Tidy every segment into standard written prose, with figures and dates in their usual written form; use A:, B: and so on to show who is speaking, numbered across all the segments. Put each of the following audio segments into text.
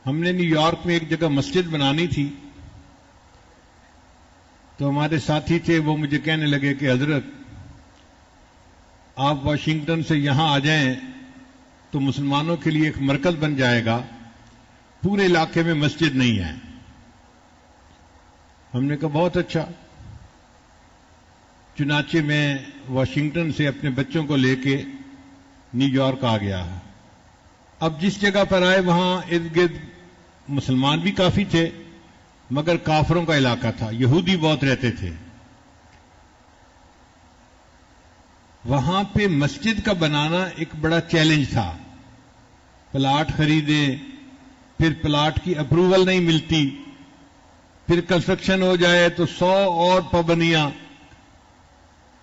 A: ہم نے new York میں ایک جگہ مسجد بنانی تھی، تو ہمارے ساتھی تھے، وہ مجھے کہنے لگے کہ حضرت آپ واشنگٹن سے یہاں آ جائیں تو مسلمانوں کے لیے ایک مرکز بن جائے گا، پورے علاقے میں مسجد نہیں ہے۔ ہم نے کہا بہت اچھا۔ چنانچہ میں واشنگٹن سے اپنے بچوں کو لے کے نیو یارک آ گیا۔ اب جس جگہ پر آئے وہاں ارد گرد مسلمان بھی کافی تھے، مگر کافروں کا علاقہ تھا، یہودی بہت رہتے تھے۔ وہاں پہ مسجد کا بنانا ایک بڑا چیلنج تھا۔ پلاٹ خریدیں، پھر پلاٹ کی اپروول نہیں ملتی، پھر کنسٹرکشن ہو جائے تو 100 اور پابندیاں۔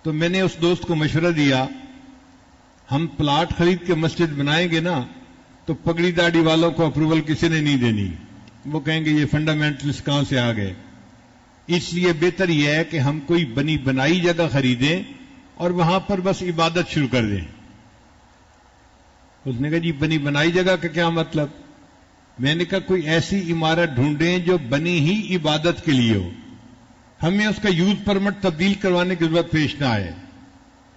A: تو میں نے اس دوست کو مشورہ دیا، ہم پلاٹ خرید کے مسجد بنائیں گے نا تو پگڑی داڑھی والوں کو اپروول کسی نے نہیں دینی، وہ کہیں گے یہ فنڈامنٹلسٹ کہاں سے آ گئے۔ اس لیے بہتر یہ ہے کہ ہم کوئی بنی بنائی جگہ خریدیں اور وہاں پر بس عبادت شروع کر دیں۔ اس نے کہا جی بنی بنائی جگہ کا کیا مطلب؟ میں نے کہا کوئی ایسی عمارت ڈھونڈیں جو بنی ہی عبادت کے لیے ہو، ہمیں اس کا یوز پرمٹ تبدیل کروانے کی ضرورت پیش نہ آئے،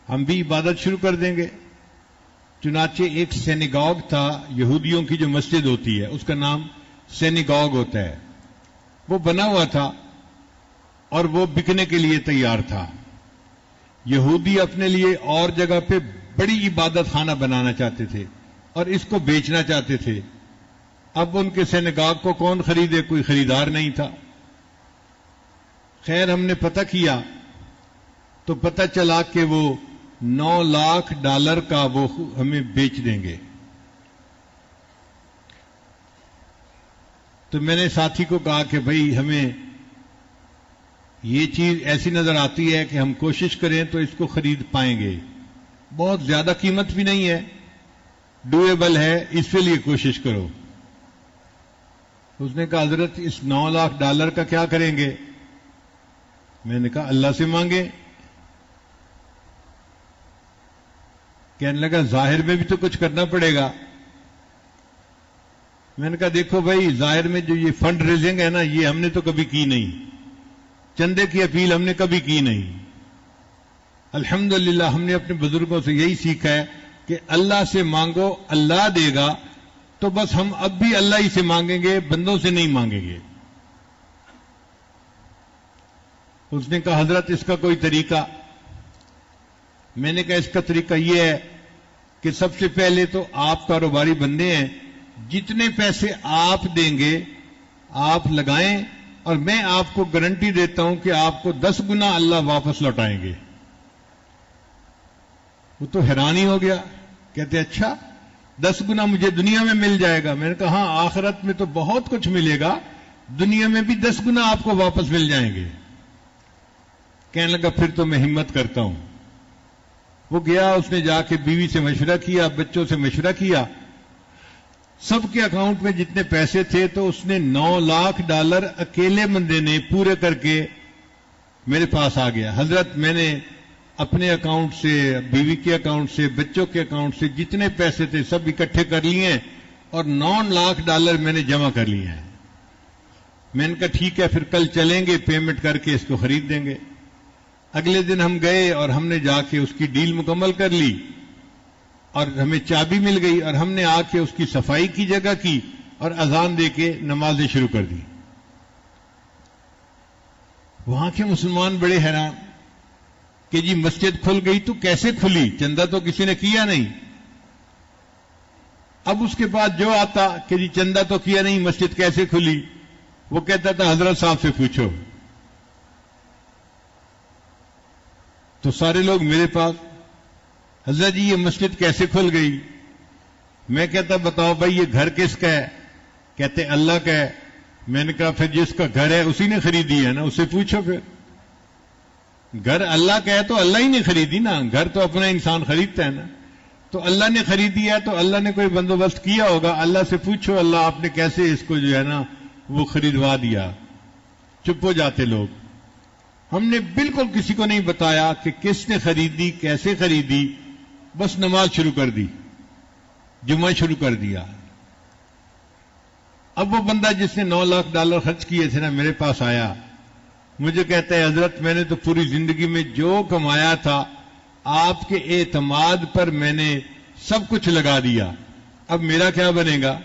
A: ہم بھی عبادت شروع کر دیں گے۔ چنانچہ ایک سینیگاگ تھا، یہودیوں کی جو مسجد ہوتی ہے اس کا نام سینیگاگ ہوتا ہے، وہ بنا ہوا تھا اور وہ بکنے کے لیے تیار تھا۔ یہودی اپنے لیے اور جگہ پہ بڑی عبادت خانہ بنانا چاہتے تھے اور اس کو بیچنا چاہتے تھے۔ اب ان کے سینیگاگ کو کون خریدے؟ کوئی خریدار نہیں تھا۔ خیر ہم نے پتہ کیا تو پتہ چلا کہ وہ $9 لاکھ کا وہ ہمیں بیچ دیں گے۔ تو میں نے ساتھی کو کہا کہ بھئی ہمیں یہ چیز ایسی نظر آتی ہے کہ ہم کوشش کریں تو اس کو خرید پائیں گے، بہت زیادہ قیمت بھی نہیں ہے، ڈویبل ہے، اس کے لیے کوشش کرو۔ اس نے کہا حضرت اس $9 لاکھ کا کیا کریں گے؟ میں نے کہا اللہ سے مانگیں۔ کہنے لگا ظاہر میں بھی تو کچھ کرنا پڑے گا۔ میں نے کہا دیکھو بھائی ظاہر میں جو یہ فنڈ ریزنگ ہے نا، یہ ہم نے تو کبھی کی نہیں، چندے کی اپیل ہم نے کبھی کی نہیں۔ الحمدللہ ہم نے اپنے بزرگوں سے یہی سیکھا ہے کہ اللہ سے مانگو اللہ دے گا، تو بس ہم اب بھی اللہ ہی سے مانگیں گے، بندوں سے نہیں مانگیں گے۔ اس نے کہا حضرت اس کا کوئی طریقہ؟ میں نے کہا اس کا طریقہ یہ ہے کہ سب سے پہلے تو آپ کاروباری بندے ہیں، جتنے پیسے آپ دیں گے آپ لگائیں، اور میں آپ کو گارنٹی دیتا ہوں کہ آپ کو 10 گنا اللہ واپس لوٹائیں گے۔ وہ تو حیران ہی ہو گیا، کہتے اچھا 10 گنا مجھے دنیا میں مل جائے گا؟ میں نے کہا ہاں آخرت میں تو بہت کچھ ملے گا، دنیا میں بھی 10 گنا آپ کو واپس مل جائیں گے۔ کہنے لگا پھر تو میں ہمت کرتا ہوں۔ وہ گیا، اس نے جا کے بیوی سے مشورہ کیا، بچوں سے مشورہ کیا، سب کے اکاؤنٹ میں جتنے پیسے تھے تو اس نے $9 لاکھ اکیلے بندے نے پورے کر کے میرے پاس آ گیا۔ حضرت میں نے اپنے اکاؤنٹ سے، بیوی کے اکاؤنٹ سے، بچوں کے اکاؤنٹ سے جتنے پیسے تھے سب اکٹھے کر لیے ہیں اور $9 لاکھ میں نے جمع کر لیے ہیں۔ میں نے کہا ٹھیک ہے پھر کل چلیں گے، پیمنٹ کر کے اس کو خرید دیں گے۔ اگلے دن ہم گئے اور ہم نے جا کے اس کی ڈیل مکمل کر لی اور ہمیں چابی مل گئی، اور ہم نے آ کے اس کی صفائی کی جگہ کی اور اذان دے کے نمازیں شروع کر دی۔ وہاں کے مسلمان بڑے حیران کہ جی مسجد کھل گئی تو کیسے کھلی؟ چندہ تو کسی نے کیا نہیں۔ اب اس کے بعد جو آتا کہ جی چندہ تو کیا نہیں، مسجد کیسے کھلی؟ وہ کہتا تھا حضرت صاحب سے پوچھو۔ تو سارے لوگ میرے پاس، حضرت جی یہ مسجد کیسے کھل گئی؟ میں کہتا بتاؤ بھائی یہ گھر کس کا ہے؟ کہتے اللہ کا ہے۔ میں نے کہا پھر جس کا گھر ہے اسی نے خریدی ہے نا، اسے پوچھو۔ پھر گھر اللہ کا ہے تو اللہ ہی نے خریدی نا، گھر تو اپنا انسان خریدتا ہے نا، تو اللہ نے خریدی ہے تو اللہ نے کوئی بندوبست کیا ہوگا، اللہ سے پوچھو اللہ آپ نے کیسے اس کو جو ہے نا وہ خریدوا دیا۔ چپ ہو جاتے لوگ۔ ہم نے بالکل کسی کو نہیں بتایا کہ کس نے خریدی، کیسے خریدی، بس نماز شروع کر دی، جمعہ شروع کر دیا۔ اب وہ بندہ جس نے $9 لاکھ خرچ کیے تھے نا میرے پاس آیا, مجھے کہتا ہے حضرت میں نے تو پوری زندگی میں جو کمایا تھا آپ کے اعتماد پر میں نے سب کچھ لگا دیا, اب میرا کیا بنے گا؟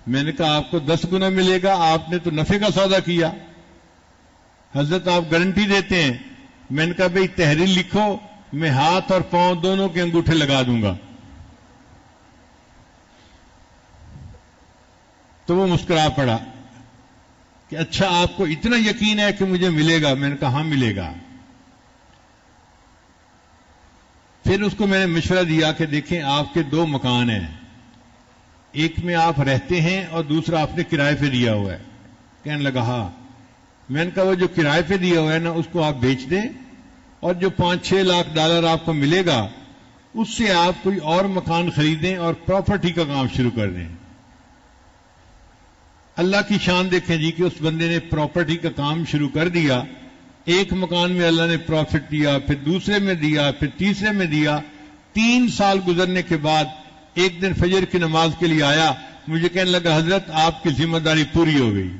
A: میں نے کہا آپ کو 10 گنا ملے گا, آپ نے تو نفع کا سودا کیا. حضرت آپ گارنٹی دیتے ہیں؟ میں نے کہا بھئی تحریر لکھو, میں ہاتھ اور پاؤں دونوں کے انگوٹھے لگا دوں گا. تو وہ مسکرا پڑا کہ اچھا آپ کو اتنا یقین ہے کہ مجھے ملے گا؟ میں نے کہا ہاں ملے گا. پھر اس کو میں نے مشورہ دیا کہ دیکھیں آپ کے 2 مکان ہیں, ایک میں آپ رہتے ہیں اور دوسرا آپ نے کرائے پہ دیا ہوا ہے. کہنے لگا ہاں. میں نے کہا وہ جو کرائے پہ دیا ہوا ہے نا اس کو آپ بیچ دیں اور جو $5-6 لاکھ آپ کو ملے گا اس سے آپ کوئی اور مکان خریدیں اور پراپرٹی کا کام شروع کر دیں. اللہ کی شان دیکھیں جی کہ اس بندے نے پراپرٹی کا کام شروع کر دیا. ایک مکان میں اللہ نے پروفٹ دیا, پھر دوسرے میں دیا, پھر تیسرے میں دیا. 3 سال گزرنے کے بعد ایک دن فجر کی نماز کے لیے آیا, مجھے کہنے لگا حضرت آپ کی ذمہ داری پوری ہو گئی.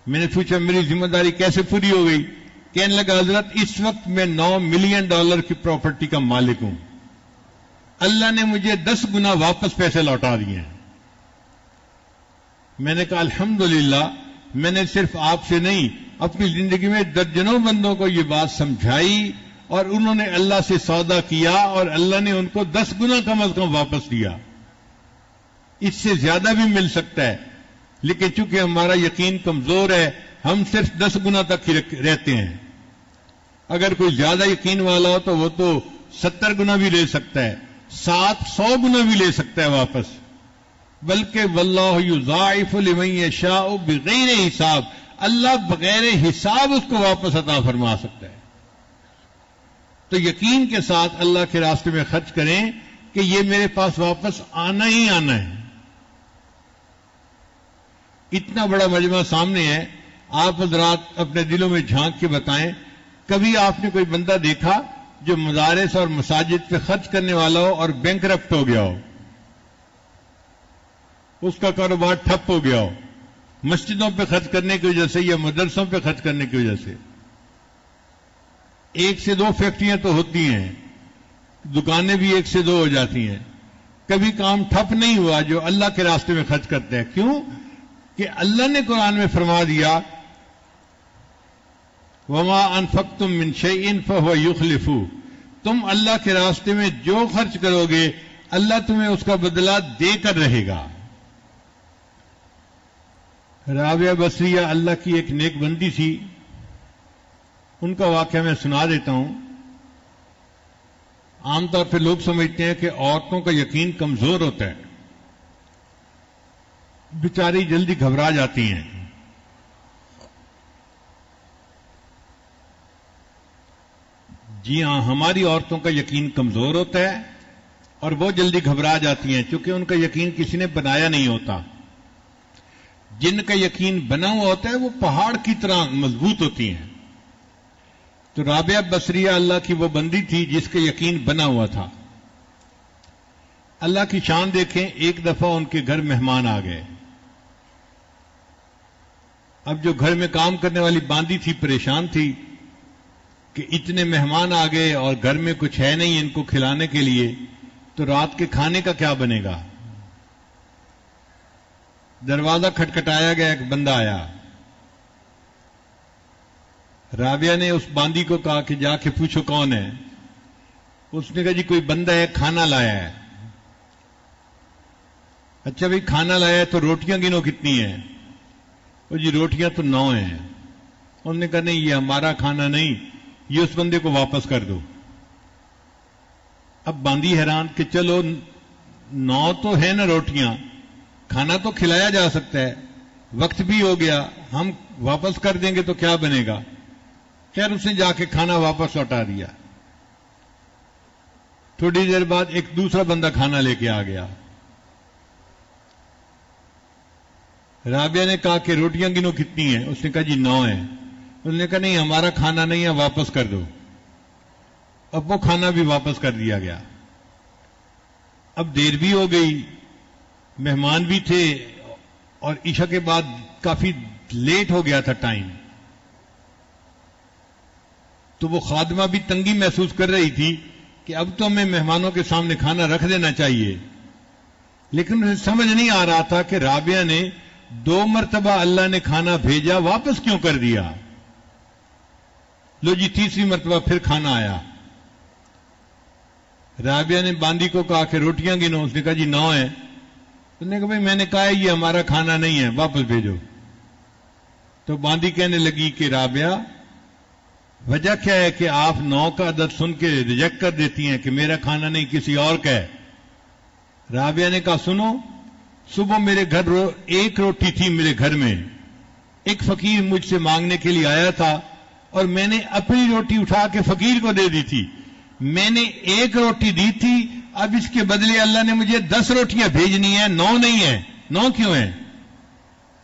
A: میں نے پوچھا میری ذمہ داری کیسے پوری ہو گئی؟ کہنے لگا حضرت اس وقت میں $9 ملین کی پراپرٹی کا مالک ہوں, اللہ نے مجھے 10 گنا واپس پیسے لوٹا دیے ہیں. میں نے کہا الحمدللہ, میں نے صرف آپ سے نہیں اپنی زندگی میں درجنوں بندوں کو یہ بات سمجھائی اور انہوں نے اللہ سے سودا کیا اور اللہ نے ان کو 10 گنا کم از کم واپس دیا. اس سے زیادہ بھی مل سکتا ہے, لیکن چونکہ ہمارا یقین کمزور ہے ہم صرف 10 گنا تک ہی رہتے ہیں. اگر کوئی زیادہ یقین والا ہو تو وہ تو 70 گنا بھی لے سکتا ہے, 700 گنا بھی لے سکتا ہے واپس. بلکہ واللہ یضاعف لمن یشاء بغیر حساب, اللہ بغیر حساب اس کو واپس عطا فرما سکتا ہے. تو یقین کے ساتھ اللہ کے راستے میں خرچ کریں کہ یہ میرے پاس واپس آنا ہی آنا ہے. اتنا بڑا مجمع سامنے ہے, آپ حضرات اپنے دلوں میں جھانک کے بتائیں, کبھی آپ نے کوئی بندہ دیکھا جو مدارس اور مساجد پہ خرچ کرنے والا ہو اور بینکرپٹ ہو گیا ہو, اس کا کاروبار ٹھپ ہو گیا ہو مسجدوں پہ خرچ کرنے کی وجہ سے یا مدرسوں پہ خرچ کرنے کی وجہ سے؟ 1 سے 2 فیکٹریاں تو ہوتی ہیں, دکانیں بھی 1 سے 2 ہو جاتی ہیں. کبھی کام ٹھپ نہیں ہوا جو اللہ کے راستے میں خرچ کرتے ہیں. کیوں کہ اللہ نے قرآن میں فرما دیا وما انفقتم من شیء فهو یخلفہ, تم اللہ کے راستے میں جو خرچ کرو گے اللہ تمہیں اس کا بدلہ دے کر رہے گا. رابعہ بصریہ اللہ کی ایک نیک بندی تھی, ان کا واقعہ میں سنا دیتا ہوں. عام طور پہ لوگ سمجھتے ہیں کہ عورتوں کا یقین کمزور ہوتا ہے, بیچاری جلدی گھبرا جاتی ہیں. جی ہاں, ہماری عورتوں کا یقین کمزور ہوتا ہے اور وہ جلدی گھبرا جاتی ہیں کیونکہ ان کا یقین کسی نے بنایا نہیں ہوتا. جن کا یقین بنا ہوا ہوتا ہے وہ پہاڑ کی طرح مضبوط ہوتی ہیں. تو رابعہ بصریہ اللہ کی وہ بندی تھی جس کا یقین بنا ہوا تھا. اللہ کی شان دیکھیں, ایک دفعہ ان کے گھر مہمان آ گئے. اب جو گھر میں کام کرنے والی باندی تھی پریشان تھی کہ اتنے مہمان آ گئے اور گھر میں کچھ ہے نہیں ان کو کھلانے کے لیے, تو رات کے کھانے کا کیا بنے گا. دروازہ کھٹکھٹایا گیا, ایک بندہ آیا. رابعہ نے اس باندی کو کہا کہ جا کے پوچھو کون ہے. اس نے کہا جی کوئی بندہ ہے, کھانا لایا ہے. اچھا بھائی کھانا لایا ہے تو روٹیاں گنو کتنی ہیں. وہ جی روٹیاں تو 9 ہیں. انہوں نے کہا نہیں یہ ہمارا کھانا نہیں, یہ اس بندے کو واپس کر دو. اب باندی حیران کہ چلو 9 تو ہے نا روٹیاں, کھانا تو کھلایا جا سکتا ہے, وقت بھی ہو گیا, ہم واپس کر دیں گے تو کیا بنے گا. خیر اس نے جا کے کھانا واپس لوٹا دیا. تھوڑی دیر بعد ایک دوسرا بندہ کھانا لے کے آ گیا. رابعہ نے کہا کہ روٹیاں گنو کتنی ہیں. اس نے کہا جی 9 ہیں. انہوں نے کہا نہیں ہمارا کھانا نہیں ہے, واپس کر دو. اب وہ کھانا بھی واپس کر دیا گیا. اب دیر بھی ہو گئی, مہمان بھی تھے اور عشاء کے بعد کافی لیٹ ہو گیا تھا ٹائم، تو وہ خادمہ بھی تنگی محسوس کر رہی تھی کہ اب تو ہمیں مہمانوں کے سامنے کھانا رکھ دینا چاہیے، لیکن اسے سمجھ نہیں آ رہا تھا کہ رابعہ نے 2 مرتبہ اللہ نے کھانا بھیجا، واپس کیوں کر دیا؟ لو جی تیسری مرتبہ پھر کھانا آیا، رابعہ نے باندی کو کہا کہ روٹیاں گنو، اس نے کہا جی 9 ہیں، اس نے کہا بھائی میں نے کہا یہ ہمارا کھانا نہیں ہے، واپس بھیجو۔ تو باندی کہنے لگی کہ رابعہ وجہ کیا ہے کہ آپ 9 کا عدد سن کے ریجیکٹ کر دیتی ہیں کہ میرا کھانا نہیں کسی اور کا ہے؟ رابعہ نے کہا سنو، صبح میرے گھر 1 روٹی تھی، میرے گھر میں ایک فقیر مجھ سے مانگنے کے لیے آیا تھا اور میں نے اپنی روٹی اٹھا کے فقیر کو دے دی تھی، میں نے 1 روٹی دی تھی، اب اس کے بدلے اللہ نے مجھے 10 روٹیاں بھیجنی ہیں، 9 نہیں ہیں، 9 کیوں ہیں؟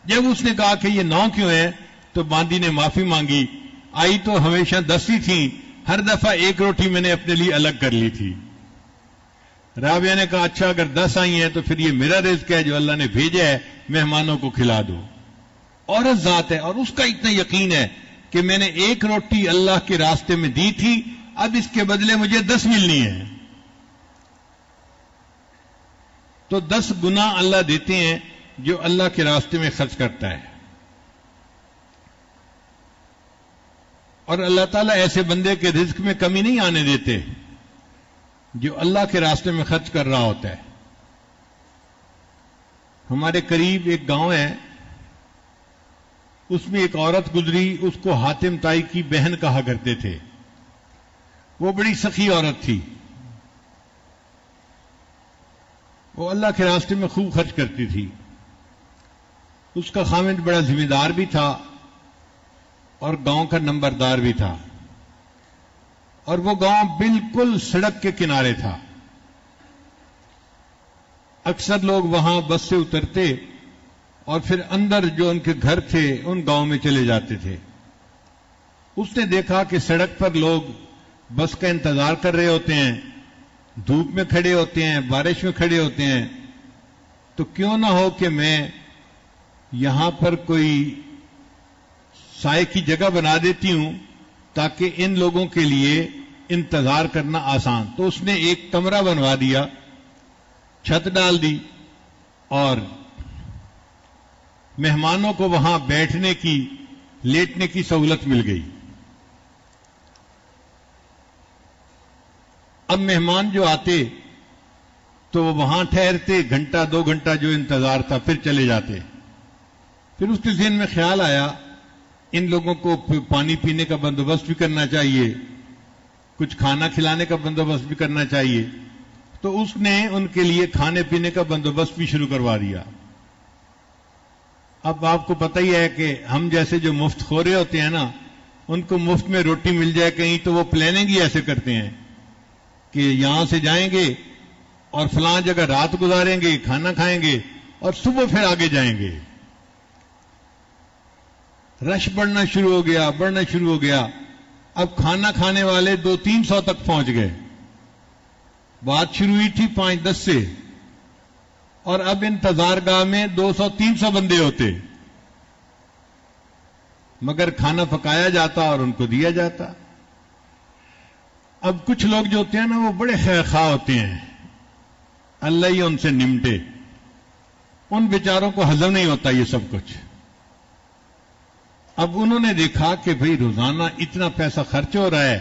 A: جب اس نے کہا کہ یہ 9 کیوں ہیں تو باندی نے معافی مانگی، آئی تو ہمیشہ 10 ہی تھیں، ہر دفعہ 1 روٹی میں نے اپنے لیے الگ کر لی تھی۔ رابعہ نے کہا اچھا اگر 10 آئی ہیں تو پھر یہ میرا رزق ہے جو اللہ نے بھیجا ہے، مہمانوں کو کھلا دو۔ عورت ذات ہے اور اس کا اتنا یقین ہے کہ میں نے 1 روٹی اللہ کے راستے میں دی تھی، اب اس کے بدلے مجھے 10 ملنی ہے، تو 10 گنا اللہ دیتے ہیں جو اللہ کے راستے میں خرچ کرتا ہے۔ اور اللہ تعالیٰ ایسے بندے کے رزق میں کمی نہیں آنے دیتے جو اللہ کے راستے میں خرچ کر رہا ہوتا ہے۔ ہمارے قریب ایک گاؤں ہے، اس میں ایک عورت گزری، اس کو حاتم تائی کی بہن کہا کرتے تھے، وہ بڑی سخی عورت تھی، وہ اللہ کے راستے میں خوب خرچ کرتی تھی، اس کا خاوند بڑا ذمہ دار بھی تھا اور گاؤں کا نمبردار بھی تھا، اور وہ گاؤں بالکل سڑک کے کنارے تھا، اکثر لوگ وہاں بس سے اترتے اور پھر اندر جو ان کے گھر تھے ان گاؤں میں چلے جاتے تھے۔ اس نے دیکھا کہ سڑک پر لوگ بس کا انتظار کر رہے ہوتے ہیں، دھوپ میں کھڑے ہوتے ہیں، بارش میں کھڑے ہوتے ہیں، تو کیوں نہ ہو کہ میں یہاں پر کوئی سائے کی جگہ بنا دیتی ہوں تاکہ ان لوگوں کے لیے انتظار کرنا آسان۔ تو اس نے ایک کمرہ بنوا دیا، چھت ڈال دی اور مہمانوں کو وہاں بیٹھنے کی، لیٹنے کی سہولت مل گئی۔ اب مہمان جو آتے تو وہ وہاں ٹھہرتے، گھنٹہ 2 گھنٹہ جو انتظار تھا، پھر چلے جاتے۔ پھر اس کے ذہن میں خیال آیا ان لوگوں کو پانی پینے کا بندوبست بھی کرنا چاہیے، کچھ کھانا کھلانے کا بندوبست بھی کرنا چاہیے، تو اس نے ان کے لیے کھانے پینے کا بندوبست بھی شروع کروا دیا۔ اب آپ کو پتہ ہی ہے کہ ہم جیسے جو مفت خورے ہوتے ہیں نا، ان کو مفت میں روٹی مل جائے کہیں تو وہ پلاننگ ہی ایسے کرتے ہیں کہ یہاں سے جائیں گے اور فلاں جگہ رات گزاریں گے، کھانا کھائیں گے اور صبح پھر آگے جائیں گے۔ رش بڑھنا شروع ہو گیا، اب کھانا کھانے والے 200-300 تک پہنچ گئے۔ بات شروع ہوئی تھی 5-10 سے، اور اب انتظار گاہ میں 200-300 بندے ہوتے، مگر کھانا پکایا جاتا اور ان کو دیا جاتا۔ اب کچھ لوگ جو ہوتے ہیں نا وہ بڑے خیر خواہ ہوتے ہیں، اللہ ہی ان سے نمٹے، ان بیچاروں کو ہضم نہیں ہوتا یہ سب کچھ۔ اب انہوں نے دیکھا کہ بھئی روزانہ اتنا پیسہ خرچ ہو رہا ہے،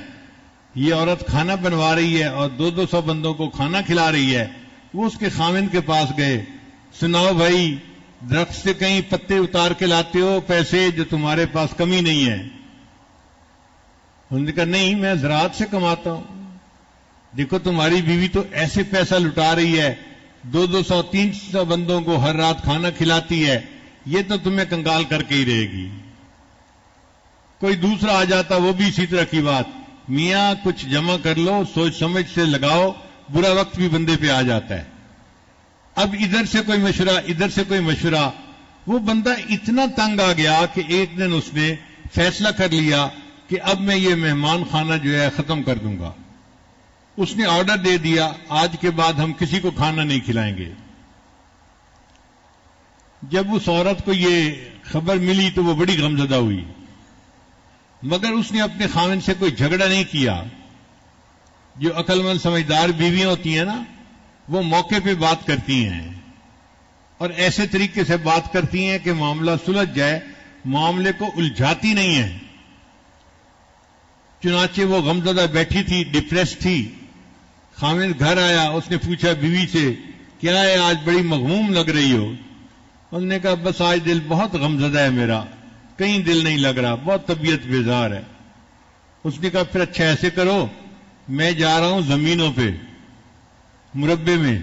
A: یہ عورت کھانا بنوا رہی ہے اور 200 بندوں کو کھانا کھلا رہی ہے۔ وہ اس کے خاوند کے پاس گئے، سناؤ بھائی درخت سے کہیں پتے اتار کے لاتے ہو پیسے جو تمہارے پاس کمی نہیں ہے؟ انہوں نے کہا نہیں، میں زراعت سے کماتا ہوں۔ دیکھو تمہاری بیوی تو ایسے پیسہ لٹا رہی ہے، 200-300 بندوں کو ہر رات کھانا کھلاتی ہے، یہ تو تمہیں کنگال کر کے ہی رہے گی۔ کوئی دوسرا آ جاتا وہ بھی اسی طرح کی بات، میاں کچھ جمع کر لو، سوچ سمجھ سے لگاؤ، برا وقت بھی بندے پہ آ جاتا ہے۔ اب ادھر سے کوئی مشورہ، ادھر سے کوئی مشورہ، وہ بندہ اتنا تنگ آ گیا کہ ایک دن اس نے فیصلہ کر لیا کہ اب میں یہ مہمان خانہ جو ہے ختم کر دوں گا۔ اس نے آرڈر دے دیا آج کے بعد ہم کسی کو کھانا نہیں کھلائیں گے۔ جب اس عورت کو یہ خبر ملی تو وہ بڑی غمزدہ ہوئی، مگر اس نے اپنے خاوند سے کوئی جھگڑا نہیں کیا۔ جو عقل مند سمجھدار بیویاں ہوتی ہیں نا، وہ موقع پہ بات کرتی ہیں اور ایسے طریقے سے بات کرتی ہیں کہ معاملہ سلجھ جائے، معاملے کو الجھاتی نہیں ہیں۔ چنانچہ وہ غمزدہ بیٹھی تھی، ڈپریس تھی، خاوند گھر آیا، اس نے پوچھا بیوی سے کیا ہے آج بڑی مغموم لگ رہی ہو؟ اس نے کہا بس آج دل بہت غمزدہ ہے میرا، کہیں دل نہیں لگ رہا، بہت طبیعت بیزار ہے۔ اس نے کہا پھر اچھا ایسے کرو، میں جا رہا ہوں زمینوں پہ مربے میں،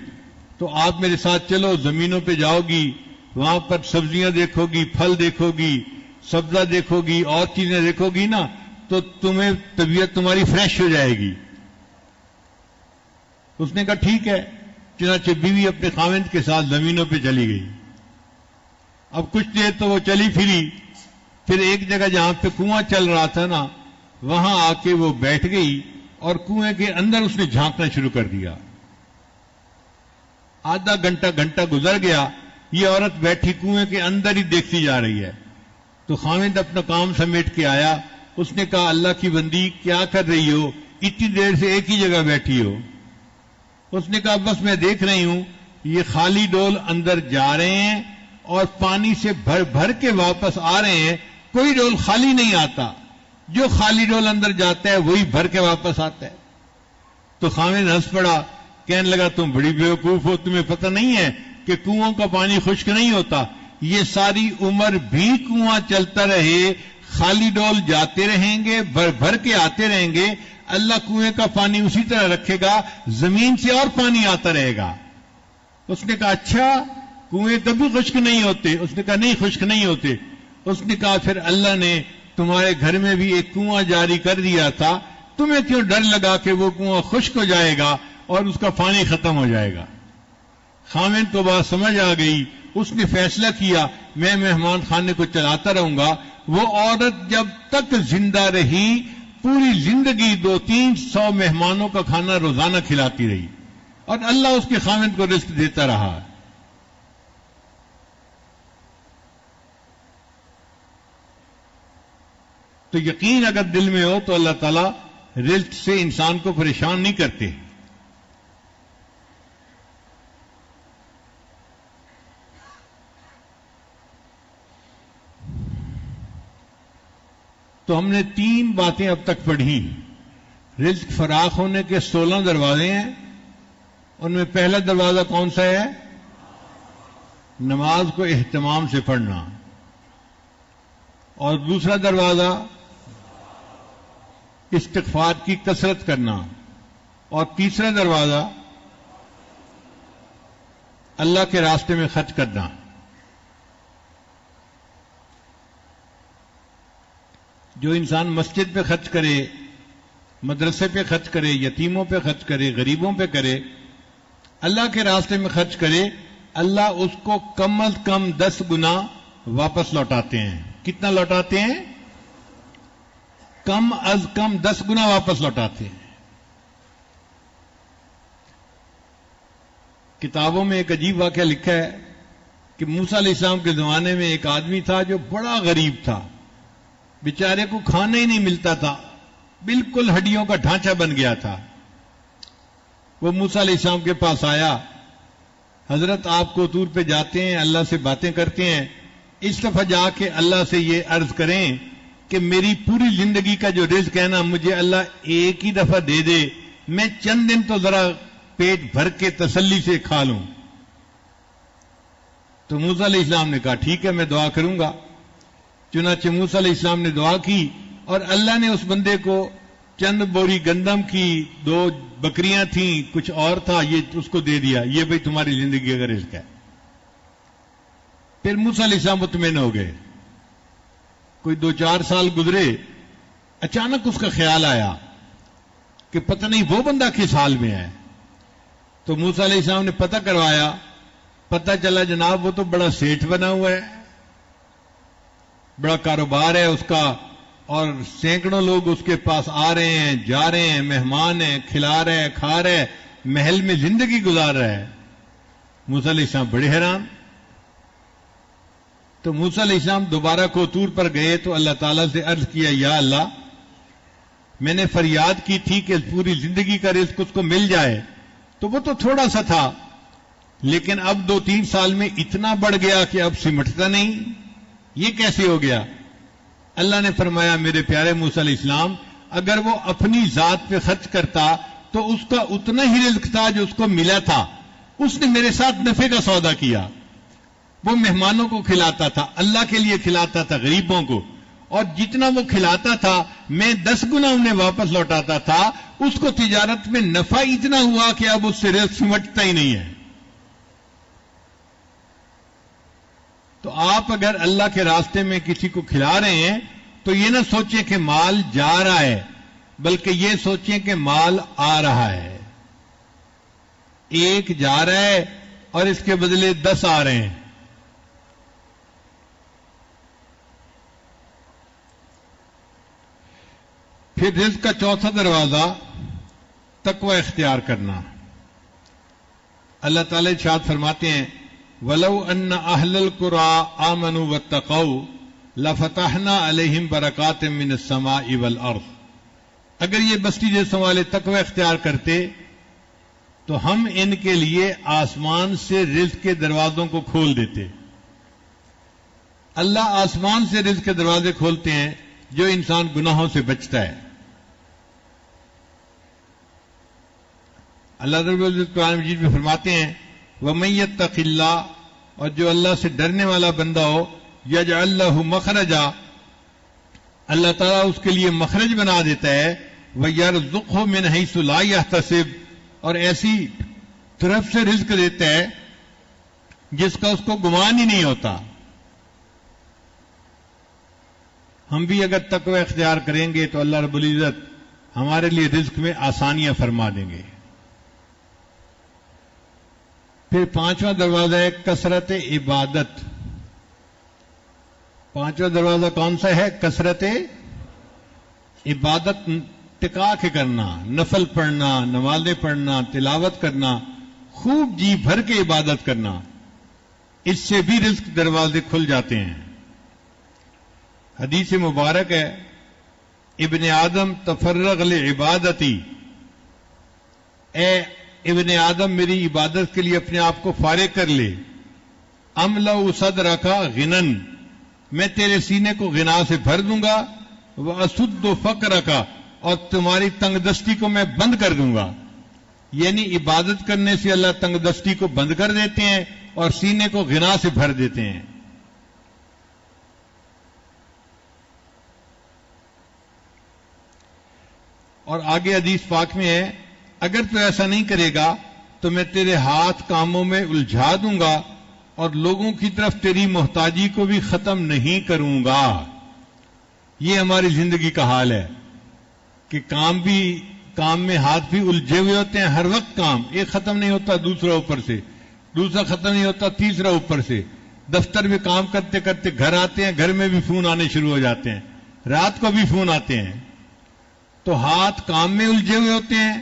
A: تو آپ میرے ساتھ چلو، زمینوں پہ جاؤ گی، وہاں پر سبزیاں دیکھو گی، پھل دیکھو گی، سبزہ دیکھو گی، اور چیزیں دیکھو گی نا، تو تمہیں طبیعت تمہاری فریش ہو جائے گی۔ اس نے کہا ٹھیک ہے۔ چنانچہ بیوی اپنے خاوند کے ساتھ زمینوں پہ چلی گئی۔ اب کچھ دیر تو وہ چلی پھری، پھر ایک جگہ جہاں پہ کنواں چل رہا تھا نا، وہاں آ کے وہ بیٹھ گئی اور کنویں کے اندر اس نے جھانکنا شروع کر دیا۔ آدھا گھنٹہ گزر گیا، یہ عورت بیٹھی کنویں کے اندر ہی دیکھتی جا رہی ہے۔ تو خاوند اپنا کام سمیٹ کے آیا، اس نے کہا اللہ کی بندی کیا کر رہی ہو، اتنی دیر سے ایک ہی جگہ بیٹھی ہو؟ اس نے کہا بس میں دیکھ رہی ہوں یہ خالی ڈول اندر جا رہے ہیں اور پانی سے بھر بھر کے واپس آ رہے ہیں، کوئی ڈول خالی نہیں آتا، جو خالی ڈول اندر جاتا ہے وہی بھر کے واپس آتا ہے۔ تو خاوند ہنس پڑا، کہنے لگا تم بڑی بیوقوف ہو، تمہیں پتہ نہیں ہے کہ کنووں کا پانی خشک نہیں ہوتا، یہ ساری عمر بھی کنواں چلتا رہے، خالی ڈول جاتے رہیں گے، بھر بھر کے آتے رہیں گے، اللہ کنویں کا پانی اسی طرح رکھے گا، زمین سے اور پانی آتا رہے گا۔ اس نے کہا اچھا کنویں کبھی خشک نہیں ہوتے؟ اس نے کہا نہیں خشک نہیں ہوتے۔ اس نے کہا پھر اللہ نے تمہارے گھر میں بھی ایک کنواں جاری کر دیا تھا، تمہیں کیوں ڈر لگا کہ وہ کنواں خشک ہو جائے گا اور اس کا پانی ختم ہو جائے گا؟ خاوند کو بات سمجھ آ گئی، اس نے فیصلہ کیا میں مہمان خانے کو چلاتا رہوں گا۔ وہ عورت جب تک زندہ رہی پوری زندگی 200-300 مہمانوں کا کھانا روزانہ کھلاتی رہی اور اللہ اس کے خاوند کو رزق دیتا رہا۔ تو یقین اگر دل میں ہو تو اللہ تعالیٰ رزق سے انسان کو پریشان نہیں کرتے۔ تو ہم نے 3 باتیں اب تک پڑھی۔ رزق فراخ ہونے کے 16 دروازے ہیں، ان میں پہلا دروازہ کون سا ہے؟ نماز کو اہتمام سے پڑھنا، اور دوسرا دروازہ استغفار کی کثرت کرنا، اور تیسرا دروازہ اللہ کے راستے میں خرچ کرنا۔ جو انسان مسجد پہ خرچ کرے، مدرسے پہ خرچ کرے، یتیموں پہ خرچ کرے، غریبوں پہ کرے، اللہ کے راستے میں خرچ کرے، اللہ اس کو کم از کم 10 گنا واپس لوٹاتے ہیں۔ کتنا لوٹاتے ہیں؟ کم از کم 10 گنا واپس لوٹاتے ہیں۔ کتابوں میں ایک عجیب واقعہ لکھا ہے کہ موسیٰ علیہ السلام کے زمانے میں ایک آدمی تھا جو بڑا غریب تھا، بیچارے کو کھانا ہی نہیں ملتا تھا، بالکل ہڈیوں کا ڈھانچہ بن گیا تھا۔ وہ موسیٰ علیہ السلام کے پاس آیا، حضرت آپ کو طور پہ جاتے ہیں، اللہ سے باتیں کرتے ہیں، اس دفعہ جا کے اللہ سے یہ عرض کریں کہ میری پوری زندگی کا جو رزق ہے نا مجھے اللہ ایک ہی دفعہ دے دے، میں چند دن تو ذرا پیٹ بھر کے تسلی سے کھا لوں۔ تو موسیٰ علیہ السلام نے کہا ٹھیک ہے میں دعا کروں گا۔ چنانچہ موسیٰ علیہ السلام نے دعا کی اور اللہ نے اس بندے کو چند بوری گندم کی، 2 بکریاں تھیں، کچھ اور تھا، یہ اس کو دے دیا، یہ بھئی تمہاری زندگی کا رزق ہے۔ پھر موسیٰ علیہ السلام مطمئن ہو گئے۔ کوئی 2-4 سال گزرے، اچانک اس کا خیال آیا کہ پتہ نہیں وہ بندہ کس حال میں ہے۔ تو موسیٰ علیہ السلام نے پتہ کروایا، پتہ چلا جناب وہ تو بڑا سیٹھ بنا ہوا ہے، بڑا کاروبار ہے اس کا، اور سینکڑوں لوگ اس کے پاس آ رہے ہیں، جا رہے ہیں، مہمان ہیں، کھلا رہے ہیں، کھا رہے ہیں، محل میں زندگی گزار رہا ہے۔ موسیٰ علیہ السلام بڑے حیران، تو موسیٰ علیہ السلام دوبارہ کوطور پر گئے تو اللہ تعالیٰ سے عرض کیا، یا اللہ، میں نے فریاد کی تھی کہ پوری زندگی کا رزق اس کو مل جائے، تو وہ تو تھوڑا سا تھا، لیکن اب 2-3 سال میں اتنا بڑھ گیا کہ اب سمٹتا نہیں، یہ کیسے ہو گیا؟ اللہ نے فرمایا، میرے پیارے موسیٰ علیہ السلام، اگر وہ اپنی ذات پہ خرچ کرتا تو اس کا اتنا ہی رزق تھا جو اس کو ملا تھا۔ اس نے میرے ساتھ نفع کا سودا کیا، وہ مہمانوں کو کھلاتا تھا، اللہ کے لیے کھلاتا تھا، غریبوں کو، اور جتنا وہ کھلاتا تھا میں 10 گنا انہیں واپس لوٹاتا تھا۔ اس کو تجارت میں نفع اتنا ہوا کہ اب اس سے رزق سمٹتا ہی نہیں ہے۔ تو آپ اگر اللہ کے راستے میں کسی کو کھلا رہے ہیں تو یہ نہ سوچیں کہ مال جا رہا ہے، بلکہ یہ سوچیں کہ مال آ رہا ہے۔ ایک جا رہا ہے اور اس کے بدلے 10 آ رہے ہیں۔ پھر رزق کا چوتھا دروازہ تقوی اختیار کرنا۔ اللہ تعالی ارشاد فرماتے ہیں، وَلَوْ أَنَّ أَهْلَ الْقُرَىٰ آمَنُوا وَاتَّقَوْا لَفَتَحْنَا عَلَيْهِمْ بَرَكَاتٍ مِّنَ السَّمَاءِ وَالْأَرْضِ۔ اگر یہ بستی جیسے والے تقوی اختیار کرتے تو ہم ان کے لیے آسمان سے رزق کے دروازوں کو کھول دیتے۔ اللہ آسمان سے رزق کے دروازے کھولتے ہیں جو انسان گناہوں سے بچتا ہے۔ اللہ رب العزت قرآن مجید میں فرماتے ہیں، وَمَن يَتَّقِ اللَّهَ، اور جو اللہ سے ڈرنے والا بندہ ہو، يَجْعَل لَّهُ مَخْرَجًا، اللہ تعالیٰ اس کے لیے مخرج بنا دیتا ہے، وَيَرْزُقْهُ مِنْ حَيْثُ لَا يَحْتَسِبُ، اور ایسی طرف سے رزق دیتا ہے جس کا اس کو گمان ہی نہیں ہوتا۔ ہم بھی اگر تقوی اختیار کریں گے تو اللہ رب العزت ہمارے لیے رزق میں آسانیاں فرما دیں گے۔ پھر 5واں دروازہ ہے کثرت عبادت۔ 5واں دروازہ کون سا ہے؟ کثرت عبادت، ٹکا کے کرنا، نفل پڑھنا، نمازیں پڑھنا، تلاوت کرنا، خوب جی بھر کے عبادت کرنا، اس سے بھی رزق دروازے کھل جاتے ہیں۔ حدیث مبارک ہے، ابن آدم تفرغ لعبادتی، اے ابن آدم میری عبادت کے لیے اپنے آپ کو فارغ کر لے، املأ صدرک غنن، میں تیرے سینے کو غنا سے بھر دوں گا، واسد فقرک، اور تمہاری تنگ دستی کو میں بند کر دوں گا۔ یعنی عبادت کرنے سے اللہ تنگ دستی کو بند کر دیتے ہیں اور سینے کو غنا سے بھر دیتے ہیں۔ اور آگے حدیث پاک میں ہے، اگر تو ایسا نہیں کرے گا تو میں تیرے ہاتھ کاموں میں الجھا دوں گا اور لوگوں کی طرف تیری محتاجی کو بھی ختم نہیں کروں گا۔ یہ ہماری زندگی کا حال ہے کہ کام میں ہاتھ بھی الجھے ہوئے ہوتے ہیں، ہر وقت کام، ایک ختم نہیں ہوتا دوسرا اوپر سے، دوسرا ختم نہیں ہوتا تیسرا اوپر سے، دفتر میں کام کرتے کرتے گھر آتے ہیں، گھر میں بھی فون آنے شروع ہو جاتے ہیں، رات کو بھی فون آتے ہیں، تو ہاتھ کام میں الجھے ہوئے ہوتے ہیں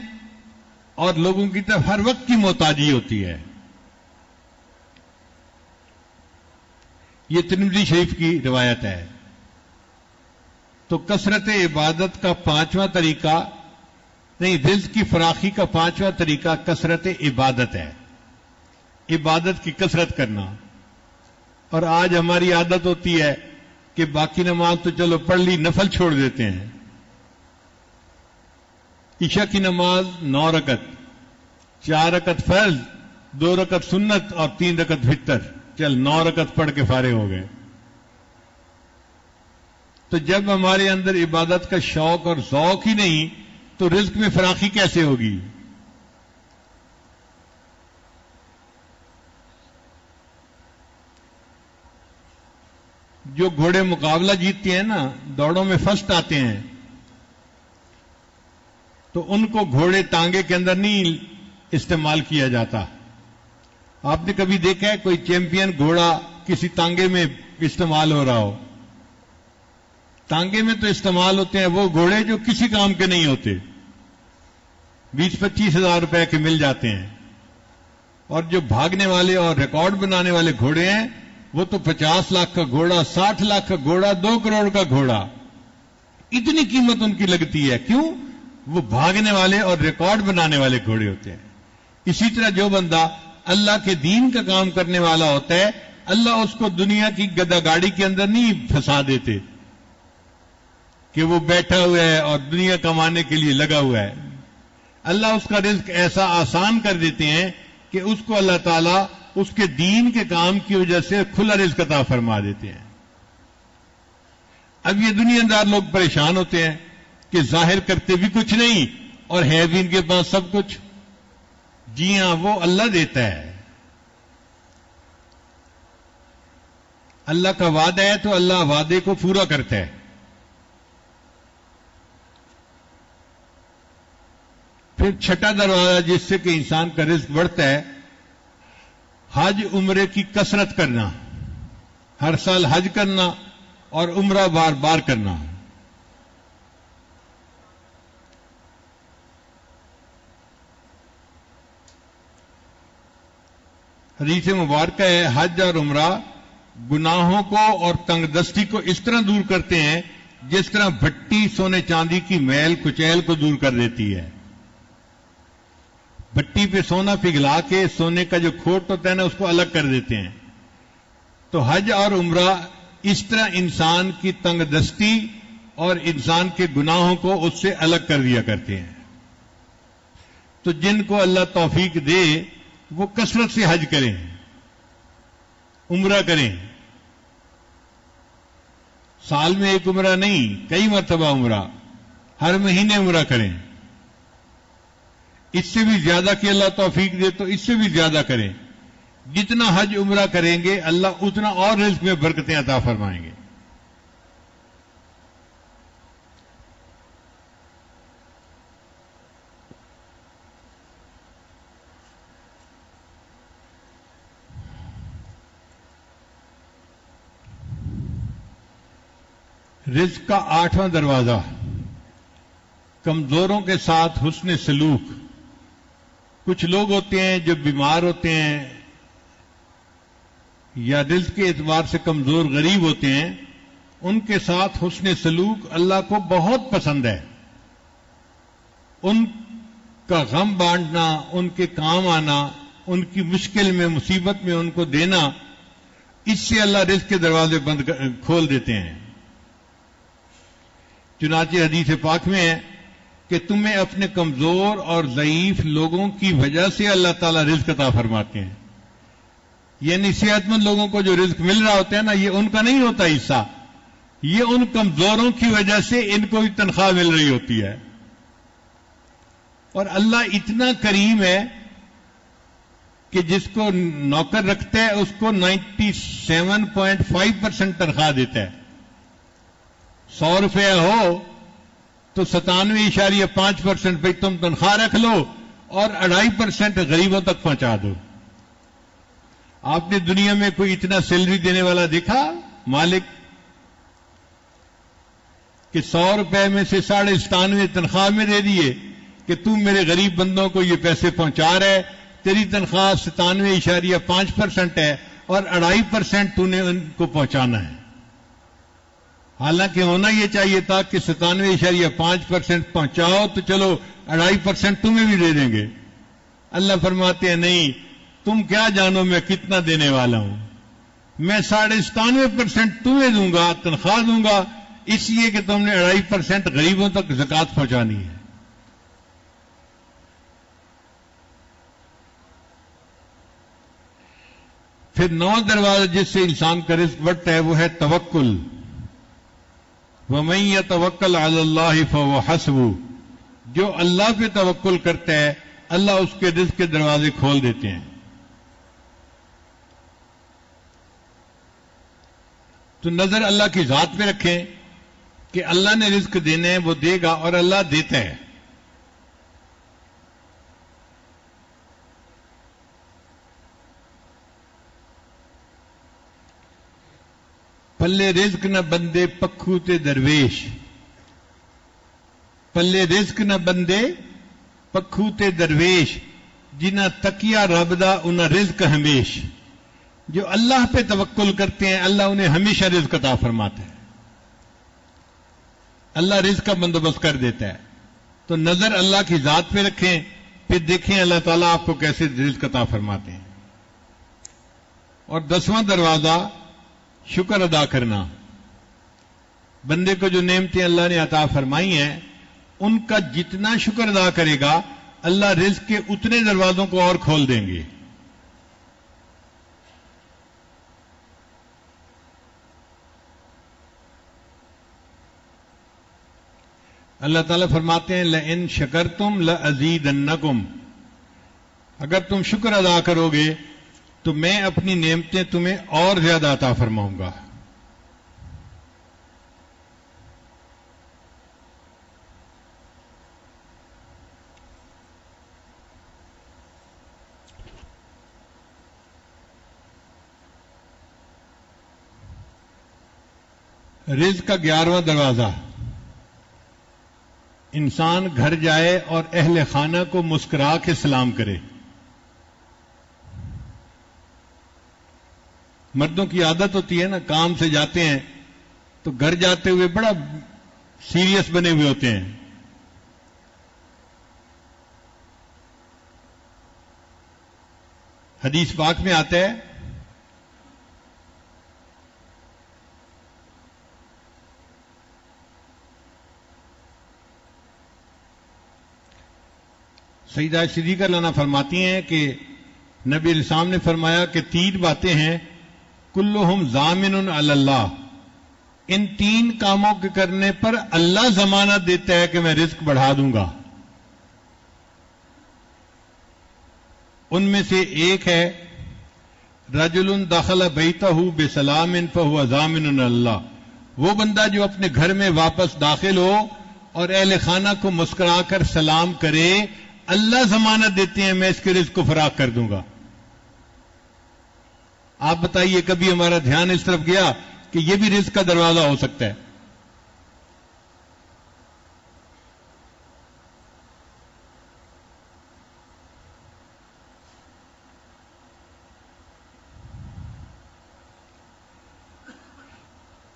A: اور لوگوں کی طرف ہر وقت کی محتاجی ہوتی ہے۔ یہ ترمذی شریف کی روایت ہے۔ تو کثرت عبادت کا 5واں طریقہ، نہیں، رزق کی فراخی کا 5واں طریقہ کثرت عبادت ہے، عبادت کی کثرت کرنا۔ اور آج ہماری عادت ہوتی ہے کہ باقی نماز تو چلو پڑھ لی، نفل چھوڑ دیتے ہیں۔ عشاء کی نماز 9 رکعت، 4 رکعت فرض، 2 رکعت سنت اور 3 رکعت وتر، چل 9 رکعت پڑھ کے فارغ ہو گئے۔ تو جب ہمارے اندر عبادت کا شوق اور ذوق ہی نہیں تو رزق میں فراخی کیسے ہوگی؟ جو گھوڑے مقابلہ جیتتے ہیں نا، دوڑوں میں فرسٹ آتے ہیں، تو ان کو گھوڑے ٹانگے کے اندر نہیں استعمال کیا جاتا۔ آپ نے کبھی دیکھا ہے کوئی چیمپئن گھوڑا کسی تانگے میں استعمال ہو رہا ہو؟ تانگے میں تو استعمال ہوتے ہیں وہ گھوڑے جو کسی کام کے نہیں ہوتے، 20-25 ہزار روپے کے مل جاتے ہیں، اور جو بھاگنے والے اور ریکارڈ بنانے والے گھوڑے ہیں وہ تو 50 لاکھ کا گھوڑا، 60 لاکھ کا گھوڑا، 2 کروڑ کا گھوڑا، اتنی قیمت ان کی لگتی ہے. کیوں؟ وہ بھاگنے والے اور ریکارڈ بنانے والے گھوڑے ہوتے ہیں. اسی طرح جو بندہ اللہ کے دین کا کام کرنے والا ہوتا ہے، اللہ اس کو دنیا کی گدا گاڑی کے اندر نہیں پھنسا دیتے کہ وہ بیٹھا ہوا ہے اور دنیا کمانے کے لیے لگا ہوا ہے. اللہ اس کا رزق ایسا آسان کر دیتے ہیں کہ اس کو اللہ تعالیٰ اس کے دین کے کام کی وجہ سے کھلا رزق عطا فرما دیتے ہیں. اب یہ دنیا دار لوگ پریشان ہوتے ہیں کہ ظاہر کرتے بھی کچھ نہیں اور ہے بھی ان کے پاس سب کچھ. جی ہاں، وہ اللہ دیتا ہے. اللہ کا وعدہ ہے تو اللہ وعدے کو پورا کرتا ہے. پھر چھٹا دروازہ جس سے کہ انسان کا رزق بڑھتا ہے، حج عمرے کی کثرت کرنا، ہر سال حج کرنا اور عمرہ بار بار کرنا. حدیث مبارکہ ہے، حج اور عمرہ گناہوں کو اور تنگ دستی کو اس طرح دور کرتے ہیں جس طرح بھٹی سونے چاندی کی میل کچیل کو دور کر دیتی ہے. بھٹی پہ سونا پگھلا کے سونے کا جو کھوٹ ہوتا ہے نا، اس کو الگ کر دیتے ہیں. تو حج اور عمرہ اس طرح انسان کی تنگ دستی اور انسان کے گناہوں کو اس سے الگ کر دیا کرتے ہیں. تو جن کو اللہ توفیق دے وہ کثرت سے حج کریں، عمرہ کریں. سال میں ایک عمرہ نہیں، کئی مرتبہ عمرہ، ہر مہینے عمرہ کریں. اس سے بھی زیادہ کہ اللہ توفیق دے تو اس سے بھی زیادہ کریں. جتنا حج عمرہ کریں گے اللہ اتنا اور رزق میں برکتیں عطا فرمائیں گے. رزق کا 8واں دروازہ، کمزوروں کے ساتھ حسن سلوک. کچھ لوگ ہوتے ہیں جو بیمار ہوتے ہیں یا رزق کے اعتبار سے کمزور غریب ہوتے ہیں، ان کے ساتھ حسن سلوک اللہ کو بہت پسند ہے. ان کا غم بانٹنا، ان کے کام آنا، ان کی مشکل میں مصیبت میں ان کو دینا، اس سے اللہ رزق کے دروازے کھول دیتے ہیں. چنانچہ حدیث پاک میں ہے کہ تمہیں اپنے کمزور اور ضعیف لوگوں کی وجہ سے اللہ تعالیٰ رزق عطا فرماتے ہیں. یعنی صحت مند لوگوں کو جو رزق مل رہا ہوتا ہے نا، یہ ان کا نہیں ہوتا حصہ، یہ ان کمزوروں کی وجہ سے ان کو بھی تنخواہ مل رہی ہوتی ہے. اور اللہ اتنا کریم ہے کہ جس کو نوکر رکھتا ہے اس کو 97.5% تنخواہ دیتا ہے. 100 روپے ہو تو 97.5% پہ تم تنخواہ رکھ لو اور 2.5% غریبوں تک پہنچا دو. آپ نے دنیا میں کوئی اتنا سیلری دینے والا دیکھا مالک کہ 100 روپے میں سے 97.5 تنخواہ میں دے دیے کہ تم میرے غریب بندوں کو یہ پیسے پہنچا رہے، تیری تنخواہ 97.5% ہے اور 2.5% تو نے ان کو پہنچانا ہے. حالانکہ ہونا یہ چاہیے تھا کہ 97.5% پہنچاؤ تو چلو 2.5% تمہیں بھی دے دیں گے. اللہ فرماتے ہیں نہیں، تم کیا جانو میں کتنا دینے والا ہوں. میں 97.5% تمہیں دوں گا، تنخواہ دوں گا، اس لیے کہ تم نے 2.5% غریبوں تک زکوٰۃ پہنچانی ہے. پھر 9 دروازہ جس سے انسان کا رزق بڑھتا ہے وہ ہے توکل. وَمَن يَتَوَكَّلْ عَلَى اللَّهِ فَهُوَ حَسْبُهُ. جو اللہ پہ توکل کرتا ہے اللہ اس کے رزق کے دروازے کھول دیتے ہیں. تو نظر اللہ کی ذات پہ رکھیں کہ اللہ نے رزق دینا ہے، وہ دے گا اور اللہ دیتا ہے. پلے رزق نہ بندے پکھو تے درویش. پلے رزق نہ بندے پکھو تے درویش، جنہ تکیا رب دا انہاں رزق ہمیش. جو اللہ پہ توکل کرتے ہیں اللہ انہیں ہمیشہ رزق عطا فرماتا ہے، اللہ رزق کا بندوبست کر دیتا ہے. تو نظر اللہ کی ذات پہ رکھیں، پھر دیکھیں اللہ تعالیٰ آپ کو کیسے رزق عطا فرماتے ہیں. اور 10واں دروازہ شکر ادا کرنا. بندے کو جو نعمتیں اللہ نے عطا فرمائی ہیں ان کا جتنا شکر ادا کرے گا اللہ رزق کے اتنے دروازوں کو اور کھول دیں گے. اللہ تعالیٰ فرماتے ہیں لئن شکرتم لأزیدنکم، اگر تم شکر ادا کرو گے تو میں اپنی نعمتیں تمہیں اور زیادہ عطا فرماؤں گا. رزق کا 11واں دروازہ، انسان گھر جائے اور اہل خانہ کو مسکرا کے سلام کرے. مردوں کی عادت ہوتی ہے نا، کام سے جاتے ہیں تو گھر جاتے ہوئے بڑا سیریس بنے ہوئے ہوتے ہیں. حدیث پاک میں آتا ہے سیدہ صدیقہ لانا فرماتی ہیں کہ نبی علیہ السلام نے فرمایا کہ 3 باتیں ہیں کلہم ضامن علی اللہ، ان 3 کاموں کے کرنے پر اللہ ضمانت دیتا ہے کہ میں رزق بڑھا دوں گا. ان میں سے ایک ہے رجل دخل بیتہ بسلام فہو ضامن علی اللہ، وہ بندہ جو اپنے گھر میں واپس داخل ہو اور اہل خانہ کو مسکرا کر سلام کرے، اللہ ضمانت دیتے ہیں میں اس کے رزق کو فراخ کر دوں گا. آپ بتائیے کبھی ہمارا دھیان اس طرف گیا کہ یہ بھی رزق کا دروازہ ہو سکتا ہے؟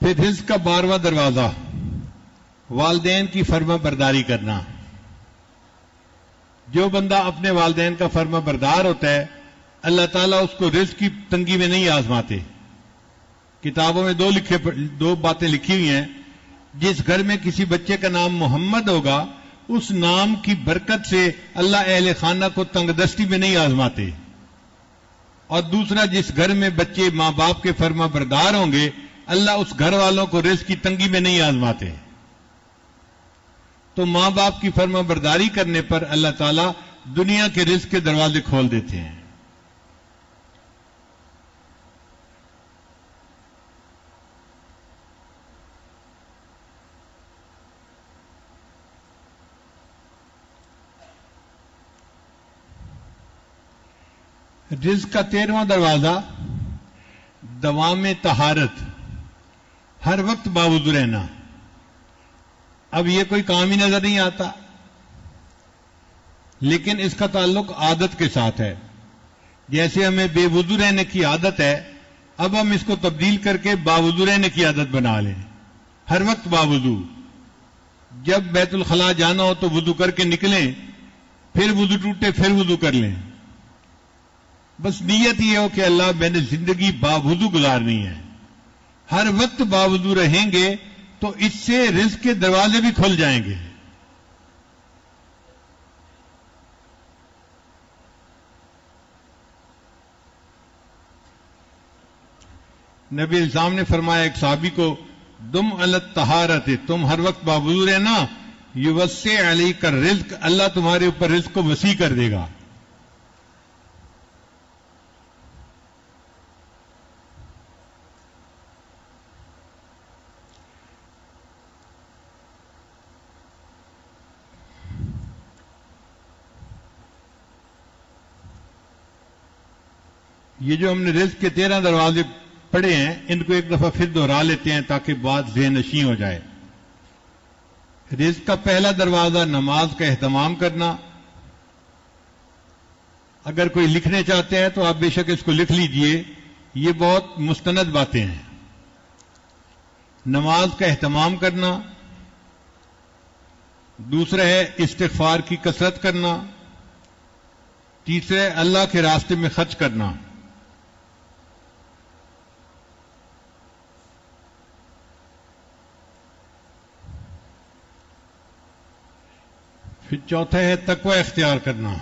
A: پھر رزق کا 12واں دروازہ والدین کی فرما برداری کرنا. جو بندہ اپنے والدین کا فرما بردار ہوتا ہے اللہ تعالیٰ اس کو رزق کی تنگی میں نہیں آزماتے. کتابوں میں 2 باتیں لکھی ہوئی ہیں. جس گھر میں کسی بچے کا نام محمد ہوگا اس نام کی برکت سے اللہ اہل خانہ کو تنگ دستی میں نہیں آزماتے. اور دوسرا، جس گھر میں بچے ماں باپ کے فرما بردار ہوں گے اللہ اس گھر والوں کو رزق کی تنگی میں نہیں آزماتے. تو ماں باپ کی فرما برداری کرنے پر اللہ تعالیٰ دنیا کے رزق کے دروازے کھول دیتے ہیں. رزق کا 13واں دروازہ دوام طہارت، ہر وقت باوضو رہنا. اب یہ کوئی کام ہی نظر نہیں آتا، لیکن اس کا تعلق عادت کے ساتھ ہے. جیسے ہمیں بے وضو رہنے کی عادت ہے، اب ہم اس کو تبدیل کر کے باوضو رہنے کی عادت بنا لیں. ہر وقت باوضو، جب بیت الخلاء جانا ہو تو وضو کر کے نکلیں، پھر وضو ٹوٹے پھر وضو کر لیں. بس نیت یہ ہو کہ اللہ میں نے زندگی باوضو گزارنی ہے. ہر وقت باوضو رہیں گے تو اس سے رزق کے دروازے بھی کھل جائیں گے. نبی الاسلام نے فرمایا ایک صحابی کو، دم علی الطہارت، تم ہر وقت باوضو رہنا، یوسع علیک الرزق، اللہ تمہارے اوپر رزق کو وسیع کر دے گا. یہ جو ہم نے رزق کے 13 دروازے پڑھے ہیں ان کو ایک دفعہ پھر دوہرا لیتے ہیں تاکہ بات ذہن نشین ہو جائے. رزق کا پہلا دروازہ نماز کا اہتمام کرنا. اگر کوئی لکھنے چاہتے ہیں تو آپ بے شک اس کو لکھ لیجئے یہ بہت مستند باتیں ہیں. نماز کا اہتمام کرنا، دوسرا ہے استغفار کی کثرت کرنا، تیسرا ہے اللہ کے راستے میں خرچ کرنا. پھر چوتھا ہے تقوی اختیار کرنا.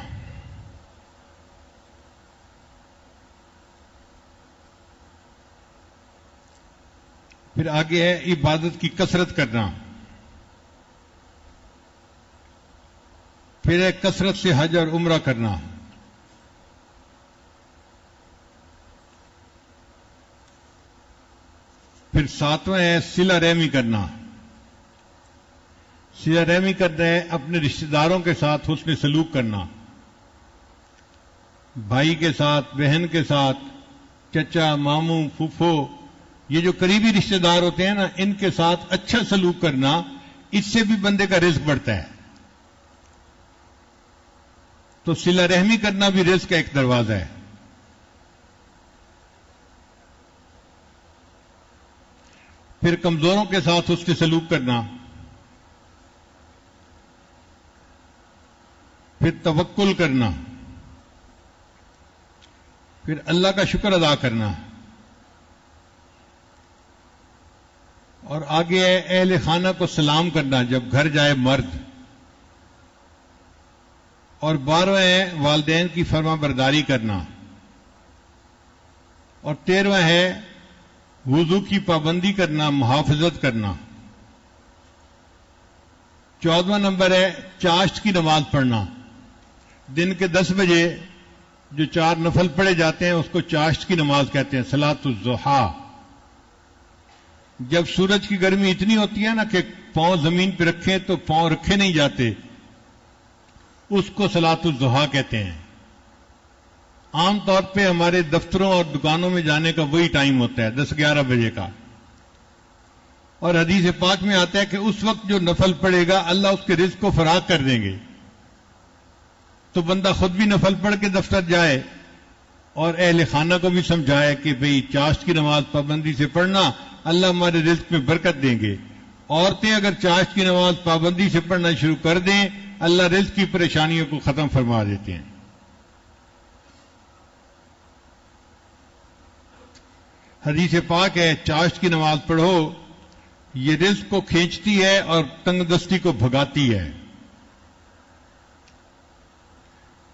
A: پھر آگے ہے عبادت کی کثرت کرنا. پھر ہے کثرت سے حج اور عمرہ کرنا. پھر ساتواں ہے صلہ رحمی کرنا. صلہ رحمی کرنا ہے اپنے رشتہ داروں کے ساتھ حسن سلوک کرنا، بھائی کے ساتھ، بہن کے ساتھ، چچا، ماموں، پھوپھو، یہ جو قریبی رشتہ دار ہوتے ہیں نا، ان کے ساتھ اچھا سلوک کرنا، اس سے بھی بندے کا رزق بڑھتا ہے. تو صلہ رحمی کرنا بھی رزق کا ایک دروازہ ہے. پھر کمزوروں کے ساتھ اس کے سلوک کرنا. پھر توکل کرنا. پھر اللہ کا شکر ادا کرنا. اور آگے ہے اہل خانہ کو سلام کرنا جب گھر جائے مرد. اور 12واں ہے والدین کی فرما برداری کرنا. اور 13واں ہے وضو کی پابندی کرنا، محافظت کرنا. 14واں نمبر ہے چاشت کی نماز پڑھنا. دن کے 10 بجے جو 4 نفل پڑھے جاتے ہیں اس کو چاشت کی نماز کہتے ہیں، صلاۃ الضحیٰ. جب سورج کی گرمی اتنی ہوتی ہے نا کہ پاؤں زمین پہ رکھیں تو پاؤں رکھے نہیں جاتے، اس کو صلاۃ الضحیٰ کہتے ہیں. عام طور پہ ہمارے دفتروں اور دکانوں میں جانے کا وہی ٹائم ہوتا ہے، 10-11 بجے کا. اور حدیث پاک میں آتا ہے کہ اس وقت جو نفل پڑے گا اللہ اس کے رزق کو فراغ کر دیں گے. تو بندہ خود بھی نفل پڑھ کے دفتر جائے اور اہل خانہ کو بھی سمجھائے کہ بھئی چاشت کی نماز پابندی سے پڑھنا، اللہ ہمارے رزق میں برکت دیں گے. عورتیں اگر چاشت کی نماز پابندی سے پڑھنا شروع کر دیں، اللہ رزق کی پریشانیوں کو ختم فرما دیتے ہیں. حدیث پاک ہے چاشت کی نماز پڑھو، یہ رزق کو کھینچتی ہے اور تنگ دستی کو بھگاتی ہے.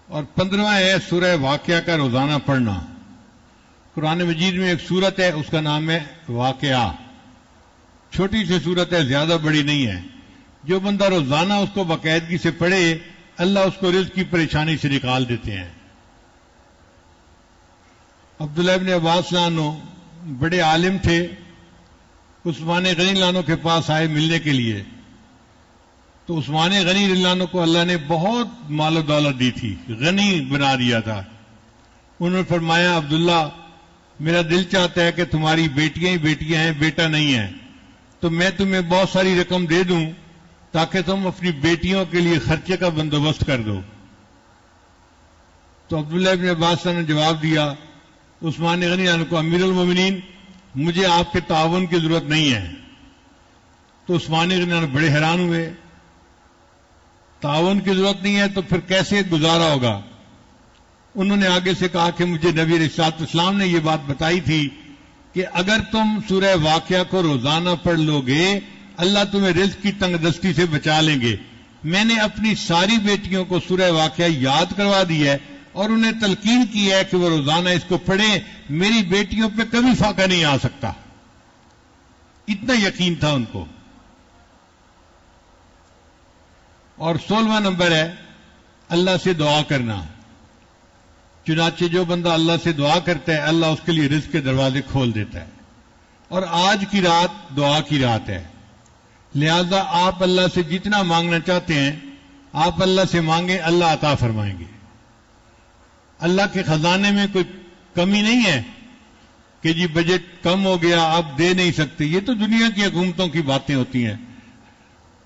A: اور 15واں ہے سورہ واقعہ کا روزانہ پڑھنا. قرآن مجید میں ایک سورت ہے، اس کا نام ہے واقعہ. چھوٹی سی سورت ہے، زیادہ بڑی نہیں ہے. جو بندہ روزانہ اس کو باقاعدگی سے پڑھے، اللہ اس کو رزق کی پریشانی سے نکال دیتے ہیں. عبداللہ ابن عباس لانو بڑے عالم تھے، عثمان غنی لانو کے پاس آئے ملنے کے لیے. تو عثمان غنی لانو کو اللہ نے بہت مال و دولت دی تھی، غنی بنا دیا تھا. انہوں نے فرمایا عبداللہ میرا دل چاہتا ہے کہ تمہاری بیٹیاں ہی بیٹیاں ہیں، بیٹا نہیں ہے، تو میں تمہیں بہت ساری رقم دے دوں تاکہ تم اپنی بیٹیوں کے لیے خرچے کا بندوبست کر دو. تو عبداللہ ابن عباس نے جواب دیا عثمان غنی عنہ کو، امیر المومنین مجھے آپ کے تعاون کی ضرورت نہیں ہے. تو عثمان غنی عنہ بڑے حیران ہوئے، تعاون کی ضرورت نہیں ہے تو پھر کیسے گزارا ہوگا؟ انہوں نے آگے سے کہا کہ مجھے نبی علیہ الصلوۃ والسلام نے یہ بات بتائی تھی کہ اگر تم سورہ واقعہ کو روزانہ پڑھ لو گے اللہ تمہیں رزق کی تنگ دستی سے بچا لیں گے. میں نے اپنی ساری بیٹیوں کو سورہ واقعہ یاد کروا دی ہے اور انہیں تلقین کی ہے کہ وہ روزانہ اس کو پڑھیں، میری بیٹیوں پہ کبھی فاقہ نہیں آ سکتا. اتنا یقین تھا ان کو. اور 16واں نمبر ہے اللہ سے دعا کرنا. چنانچہ جو بندہ اللہ سے دعا کرتا ہے اللہ اس کے لیے رزق کے دروازے کھول دیتا ہے. اور آج کی رات دعا کی رات ہے، لہذا آپ اللہ سے جتنا مانگنا چاہتے ہیں آپ اللہ سے مانگیں، اللہ عطا فرمائیں گے. اللہ کے خزانے میں کوئی کمی نہیں ہے کہ جی بجٹ کم ہو گیا آپ دے نہیں سکتے. یہ تو دنیا کی حکومتوں کی باتیں ہوتی ہیں.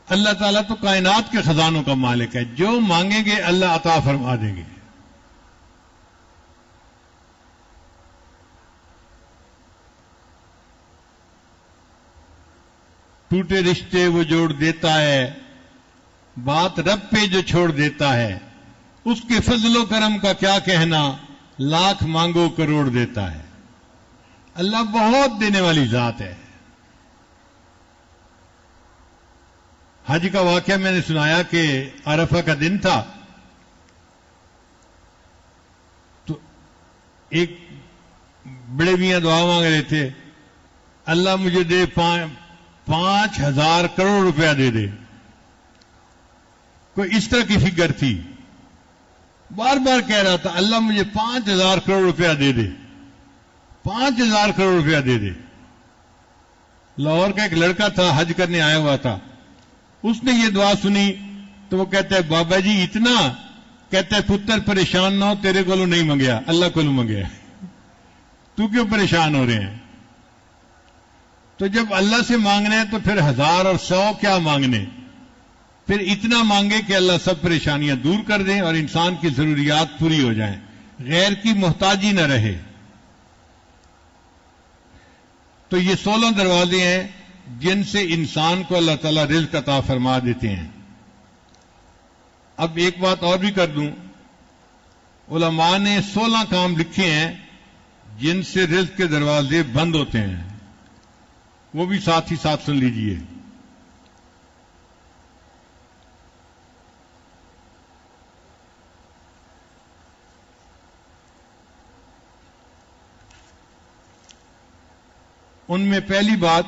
A: اللہ تعالیٰ تو کائنات کے خزانوں کا مالک ہے، جو مانگیں گے اللہ عطا فرما دیں گے. ٹوٹے رشتے وہ جوڑ دیتا ہے، بات رب پہ جو چھوڑ دیتا ہے، اس کے فضل و کرم کا کیا کہنا، لاکھ مانگو کروڑ دیتا ہے۔ اللہ بہت دینے والی ذات ہے۔ حج کا واقعہ میں نے سنایا کہ عرفہ کا دن تھا، تو ایک بڑے میاں دعا مانگ رہے تھے، اللہ مجھے دے 5,000 کروڑ روپیہ دے دے۔ کوئی اس طرح کی فگر تھی، بار بار کہہ رہا تھا اللہ مجھے 5,000 کروڑ روپیہ دے دے، 5,000 کروڑ روپیہ دے دے۔ لاہور کا ایک لڑکا تھا، حج کرنے آیا ہوا تھا، اس نے یہ دعا سنی تو وہ کہتا ہے بابا جی اتنا، کہتا ہے پتر پریشان نہ ہو، تیرے کو نہیں منگیا، اللہ کو منگیا، تو کیوں پریشان ہو رہے ہیں؟ تو جب اللہ سے مانگنا ہے تو پھر 1000 اور 100 کیا مانگنے، پھر اتنا مانگے کہ اللہ سب پریشانیاں دور کر دیں اور انسان کی ضروریات پوری ہو جائیں، غیر کی محتاجی نہ رہے۔ تو یہ 16 دروازے ہیں جن سے انسان کو اللہ تعالیٰ رزق عطا فرما دیتے ہیں۔ اب ایک بات اور بھی کر دوں، علماء نے 16 کام لکھے ہیں جن سے رزق کے دروازے بند ہوتے ہیں، وہ بھی ساتھ ہی ساتھ سن لیجئے۔ ان میں پہلی بات،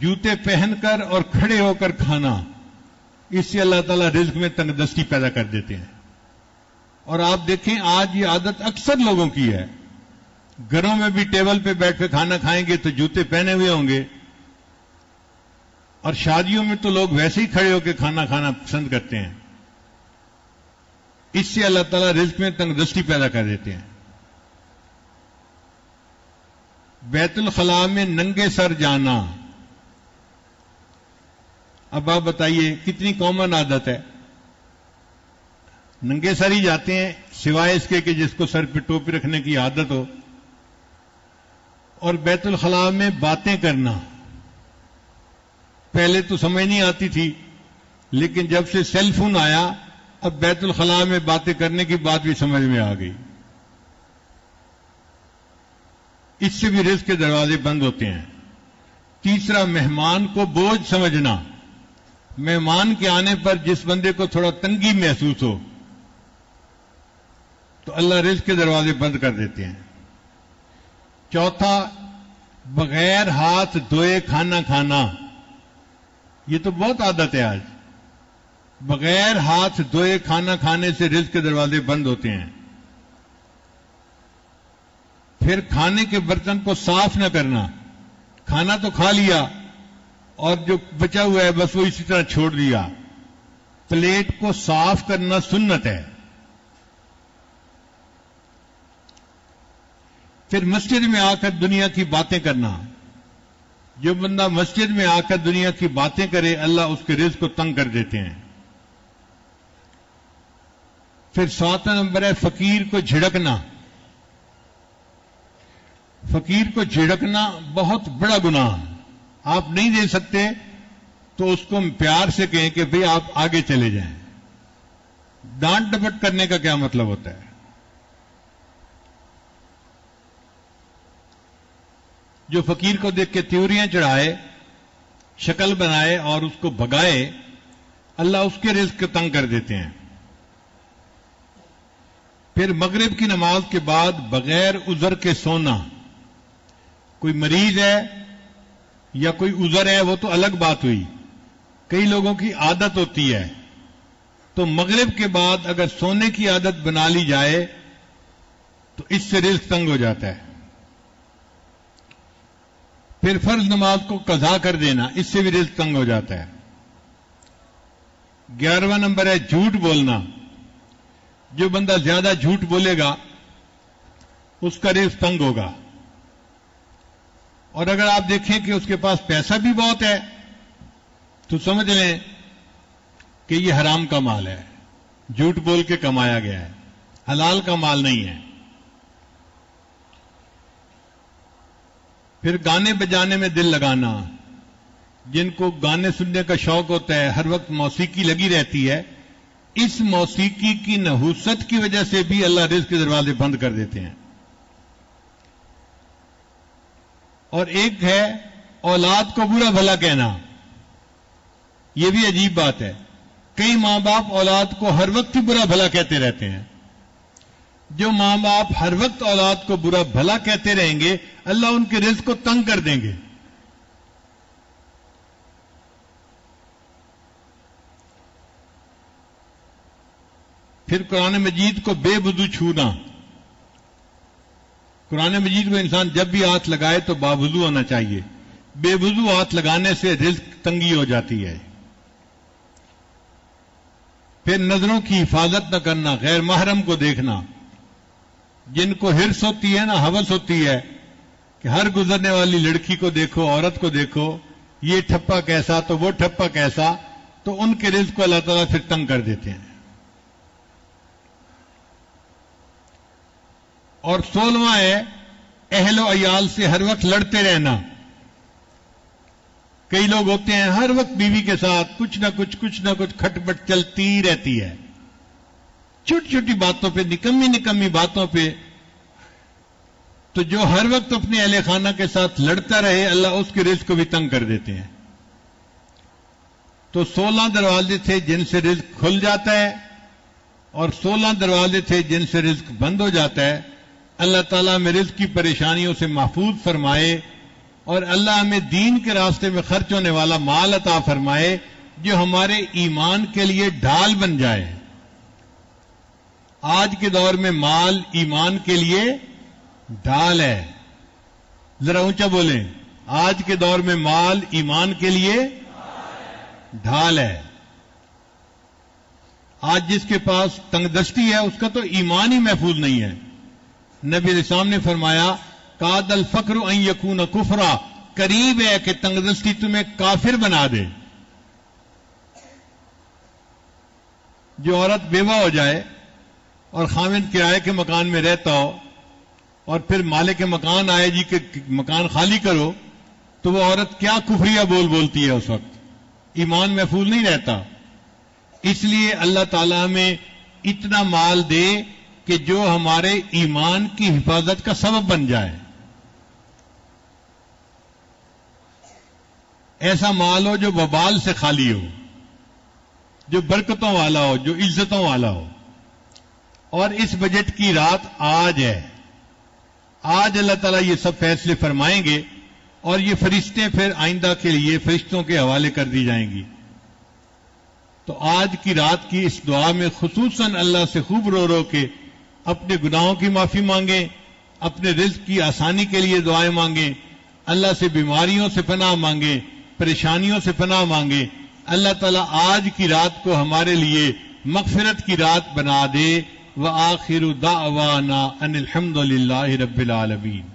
A: جوتے پہن کر اور کھڑے ہو کر کھانا، اس سے اللہ تعالیٰ رزق میں تنگ دستی پیدا کر دیتے ہیں۔ اور آپ دیکھیں آج یہ عادت اکثر لوگوں کی ہے، گھروں میں بھی ٹیبل پہ بیٹھ کے کھانا کھائیں گے تو جوتے پہنے ہوئے ہوں گے، اور شادیوں میں تو لوگ ویسے ہی کھڑے ہو کے کھانا کھانا پسند کرتے ہیں۔ اس سے اللہ تعالیٰ رزق میں تنگ دستی پیدا کر دیتے ہیں۔ بیت الخلاء میں ننگے سر جانا، اب آپ بتائیے کتنی کامن عادت ہے، ننگے سر ہی جاتے ہیں سوائے اس کے کہ جس کو سر پہ ٹوپی رکھنے کی عادت ہو۔ اور بیت الخلاء میں باتیں کرنا، پہلے تو سمجھ نہیں آتی تھی، لیکن جب سے سیل فون آیا اب بیت الخلاء میں باتیں کرنے کی بات بھی سمجھ میں آ گئی۔ اس سے بھی رزق کے دروازے بند ہوتے ہیں۔ تیسرا، مہمان کو بوجھ سمجھنا، مہمان کے آنے پر جس بندے کو تھوڑا تنگی محسوس ہو تو اللہ رزق کے دروازے بند کر دیتے ہیں۔ چوتھا، بغیر ہاتھ دھوئے کھانا کھانا، یہ تو بہت عادت ہے آج، بغیر ہاتھ دھوئے کھانا کھانے سے رزق کے دروازے بند ہوتے ہیں۔ پھر کھانے کے برتن کو صاف نہ کرنا، کھانا تو کھا لیا اور جو بچا ہوا ہے بس وہ اسی طرح چھوڑ دیا۔ پلیٹ کو صاف کرنا سنت ہے۔ پھر مسجد میں آ کر دنیا کی باتیں کرنا، جو بندہ مسجد میں آ کر دنیا کی باتیں کرے اللہ اس کے رزق کو تنگ کر دیتے ہیں۔ پھر 7واں نمبر ہے فقیر کو جھڑکنا۔ فقیر کو جھڑکنا بہت بڑا گناہ، آپ نہیں دے سکتے تو اس کو پیار سے کہیں کہ بھئی آپ آگے چلے جائیں۔ ڈانٹ ڈپٹ کرنے کا کیا مطلب ہوتا ہے؟ جو فقیر کو دیکھ کے تیوریاں چڑھائے، شکل بنائے اور اس کو بھگائے، اللہ اس کے رزق کو تنگ کر دیتے ہیں۔ پھر مغرب کی نماز کے بعد بغیر عذر کے سونا، کوئی مریض ہے یا کوئی عذر ہے وہ تو الگ بات ہوئی، کئی لوگوں کی عادت ہوتی ہے، تو مغرب کے بعد اگر سونے کی عادت بنا لی جائے تو اس سے رزق تنگ ہو جاتا ہے۔ پھر فرض نماز کو قضا کر دینا، اس سے بھی رزق تنگ ہو جاتا ہے۔ 11واں نمبر ہے جھوٹ بولنا، جو بندہ زیادہ جھوٹ بولے گا اس کا رزق تنگ ہوگا۔ اور اگر آپ دیکھیں کہ اس کے پاس پیسہ بھی بہت ہے تو سمجھ لیں کہ یہ حرام کا مال ہے، جھوٹ بول کے کمایا گیا ہے، حلال کا مال نہیں ہے۔ پھر گانے بجانے میں دل لگانا، جن کو گانے سننے کا شوق ہوتا ہے، ہر وقت موسیقی لگی رہتی ہے، اس موسیقی کی نحوست کی وجہ سے بھی اللہ رزق کے دروازے بند کر دیتے ہیں۔ اور ایک ہے اولاد کو برا بھلا کہنا، یہ بھی عجیب بات ہے۔ کئی ماں باپ اولاد کو ہر وقت ہی برا بھلا کہتے رہتے ہیں۔ جو ماں باپ ہر وقت اولاد کو برا بھلا کہتے رہیں گے، اللہ ان کے رزق کو تنگ کر دیں گے۔ پھر قرآن مجید کو بے وضو چھونا، قرآن مجید کو انسان جب بھی ہاتھ لگائے تو باوضو ہونا چاہیے، بے وضو ہاتھ لگانے سے رزق تنگی ہو جاتی ہے۔ پھر نظروں کی حفاظت نہ کرنا، غیر محرم کو دیکھنا، جن کو حرص ہوتی ہے نا، ہوس ہوتی ہے کہ ہر گزرنے والی لڑکی کو دیکھو، عورت کو دیکھو، یہ ٹھپا کیسا تو وہ ٹھپا کیسا، تو ان کے رزق کو اللہ تعالیٰ پھر تنگ کر دیتے ہیں۔ اور 16واں ہے اہل و عیال سے ہر وقت لڑتے رہنا۔ کئی لوگ ہوتے ہیں ہر وقت بیوی کے ساتھ کچھ نہ کچھ کھٹپٹ چلتی رہتی ہے، چھوٹی چھوٹی باتوں پہ، نکمی باتوں پہ۔ تو جو ہر وقت اپنے اہل خانہ کے ساتھ لڑتا رہے، اللہ اس کے رزق کو بھی تنگ کر دیتے ہیں۔ تو 16 دروازے تھے جن سے رزق کھل جاتا ہے، اور 16 دروازے تھے جن سے رزق بند ہو جاتا ہے۔ اللہ تعالیٰ ہمیں رزق کی پریشانیوں سے محفوظ فرمائے، اور اللہ ہمیں دین کے راستے میں خرچ ہونے والا مال عطا فرمائے جو ہمارے ایمان کے لیے ڈھال بن جائے۔ آج کے دور میں مال ایمان کے لیے ڈھال ہے، ذرا اونچا بولیں، آج کے دور میں مال ایمان کے لیے ڈھال ہے۔ آج جس کے پاس تنگ دستی ہے اس کا تو ایمان ہی محفوظ نہیں ہے۔ نبی علیہ السلام نے فرمایا کاد الفقر ان یکون کفرا، قریب ہے کہ تنگ دستی تمہیں کافر بنا دے۔ جو عورت بیوہ ہو جائے اور خاوند کرائے کے مکان میں رہتا ہو، اور پھر مالک مکان آئے جی کہ مکان خالی کرو، تو وہ عورت کیا کفریہ بولتی ہے، اس وقت ایمان محفوظ نہیں رہتا۔ اس لیے اللہ تعالیٰ ہمیں اتنا مال دے کہ جو ہمارے ایمان کی حفاظت کا سبب بن جائے۔ ایسا مال ہو جو وبال سے خالی ہو، جو برکتوں والا ہو، جو عزتوں والا ہو۔ اور اس بجٹ کی رات آج ہے، آج اللہ تعالیٰ یہ سب فیصلے فرمائیں گے، اور یہ فرشتے پھر آئندہ کے لیے فرشتوں کے حوالے کر دی جائیں گی۔ تو آج کی رات کی اس دعا میں خصوصاً اللہ سے خوب رو رو کے اپنے گناہوں کی معافی مانگیں، اپنے رزق کی آسانی کے لیے دعائیں مانگیں، اللہ سے بیماریوں سے پناہ مانگیں، پریشانیوں سے پناہ مانگیں۔ اللہ تعالیٰ آج کی رات کو ہمارے لیے مغفرت کی رات بنا دے۔ وآخر دعوانا ان الحمد للہ رب العالمین۔